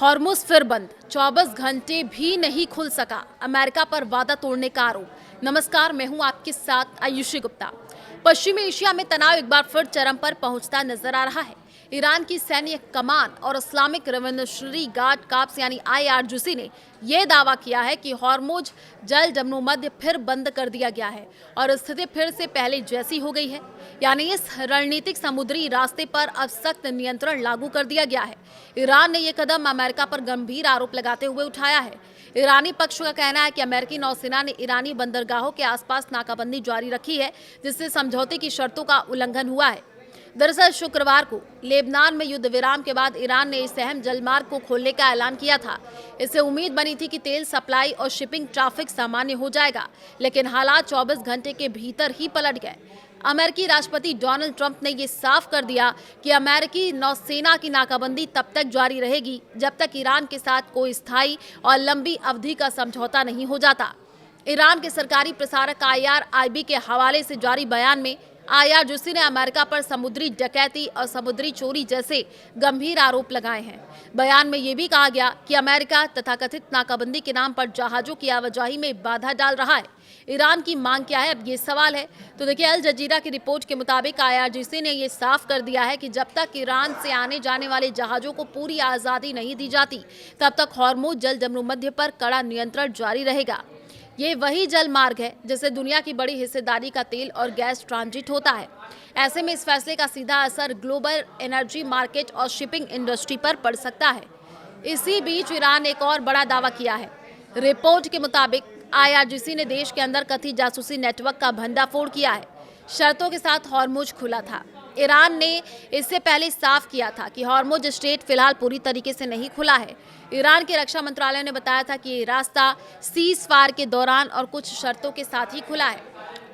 Hormuz फिर बंद, 24 घंटे भी नहीं खुल सका। अमेरिका पर वादा तोड़ने का आरोप। नमस्कार, मैं हूं आपके साथ आयुषी गुप्ता। पश्चिमी एशिया में तनाव एक बार फिर चरम पर पहुंचता नजर आ रहा है। ईरान की सैन्य कमान और इस्लामिक रेवोल्यूशनरी गार्ड काप्स यानी IRGC ने यह दावा किया है कि हॉर्मुज जल जमनोमध्य फिर बंद कर दिया गया है और स्थिति फिर से पहले जैसी हो गई है। यानी इस रणनीतिक समुद्री रास्ते पर अब सख्त नियंत्रण लागू कर दिया गया है। ईरान ने यह कदम अमेरिका पर गंभीर आरोप लगाते हुए उठाया है। ईरानी पक्ष का कहना है कि अमेरिकी नौसेना ने ईरानी बंदरगाहों के आसपास नाकाबंदी जारी रखी है, जिससे समझौते की शर्तों का उल्लंघन हुआ है। दरअसल शुक्रवार को लेबनान में युद्ध विराम के बाद ईरान ने इस अहम जलमार्ग को खोलने का ऐलान किया था। इससे उम्मीद बनी थी कि तेल सप्लाई और शिपिंग ट्रैफिक सामान्य हो जाएगा, लेकिन हालात 24 घंटे के भीतर ही पलट गए। अमेरिकी राष्ट्रपति डोनाल्ड ट्रंप ने ये साफ कर दिया कि अमेरिकी नौसेना की नाकाबंदी तब तक जारी रहेगी जब तक ईरान के साथ कोई स्थायी और लंबी अवधि का समझौता नहीं हो जाता। ईरान के सरकारी प्रसारक IRIB के हवाले से जारी बयान में IRGC ने अमेरिका पर समुद्री डकैती और समुद्री चोरी जैसे गंभीर आरोप लगाए हैं। बयान में यह भी कहा गया कि अमेरिका तथाकथित नाकाबंदी के नाम पर जहाजों की आवाजाही में बाधा डाल रहा है। ईरान की मांग क्या है, अब ये सवाल है। तो देखिए, अल जजीरा की रिपोर्ट के मुताबिक IRGC ने यह साफ कर दिया है कि जब तक ईरान से आने जाने वाले जहाजों को पूरी आज़ादी नहीं दी जाती, तब तक हॉर्मुज जल जमनोमध्य पर कड़ा नियंत्रण जारी रहेगा। ये वही जल मार्ग है जिससे दुनिया की बड़ी हिस्सेदारी का तेल और गैस ट्रांजिट होता है। ऐसे में इस फैसले का सीधा असर ग्लोबल एनर्जी मार्केट और शिपिंग इंडस्ट्री पर पड़ सकता है। इसी बीच ईरान ने एक और बड़ा दावा किया है। रिपोर्ट के मुताबिक IRGC ने देश के अंदर कथित जासूसी नेटवर्क का भंडाफोड़ किया है। शर्तों के साथ हॉर्मुज खुला था। ईरान ने इससे पहले साफ किया था कि हॉर्मुज स्ट्रेट फिलहाल पूरी तरीके से नहीं खुला है। ईरान के रक्षा मंत्रालय ने बताया था कि ये रास्ता सीज फायर के दौरान और कुछ शर्तों के साथ ही खुला है।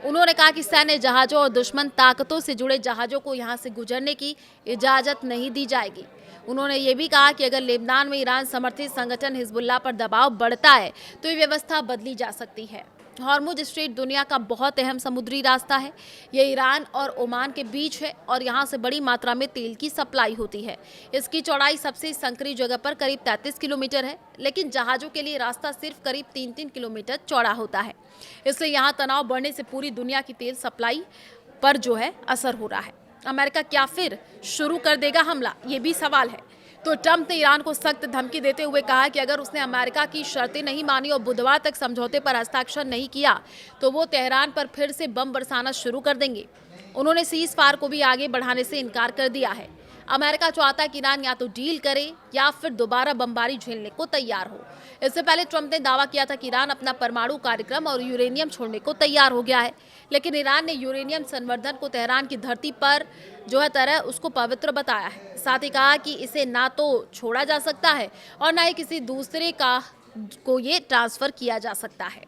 उन्होंने कहा कि सैन्य जहाजों और दुश्मन ताकतों से जुड़े जहाजों को यहां से गुजरने की इजाजत नहीं दी जाएगी। उन्होंने ये भी कहा कि अगर लेबनान में ईरान समर्थित संगठन हिजबुल्लाह पर दबाव बढ़ता है तो ये व्यवस्था बदली जा सकती है। हॉर्मुज स्ट्रेट दुनिया का बहुत अहम समुद्री रास्ता है। ये ईरान और ओमान के बीच है और यहाँ से बड़ी मात्रा में तेल की सप्लाई होती है। इसकी चौड़ाई सबसे संकरी जगह पर करीब 33 किलोमीटर है, लेकिन जहाज़ों के लिए रास्ता सिर्फ करीब 3-3 किलोमीटर चौड़ा होता है। इसलिए यहाँ तनाव बढ़ने से पूरी दुनिया की तेल सप्लाई पर जो है असर हो रहा है। अमेरिका क्या फिर शुरू कर देगा हमला, ये भी सवाल है। तो ट्रंप ने ईरान को सख्त धमकी देते हुए कहा कि अगर उसने अमेरिका की शर्तें नहीं मानी और बुधवार तक समझौते पर हस्ताक्षर नहीं किया तो वो तेहरान पर फिर से बम बरसाना शुरू कर देंगे। उन्होंने सीज फायर को भी आगे बढ़ाने से इनकार कर दिया है। अमेरिका चाहता है कि ईरान या तो डील करे या फिर दोबारा बमबारी झेलने को तैयार हो। इससे पहले ट्रंप ने दावा किया था कि ईरान अपना परमाणु कार्यक्रम और यूरेनियम छोड़ने को तैयार हो गया है, लेकिन ईरान ने यूरेनियम संवर्धन को तेहरान की धरती पर जो है तरह उसको पवित्र बताया है। साथ ही कहा कि इसे ना तो छोड़ा जा सकता है और ना ही किसी दूसरे का को ये ट्रांसफर किया जा सकता है।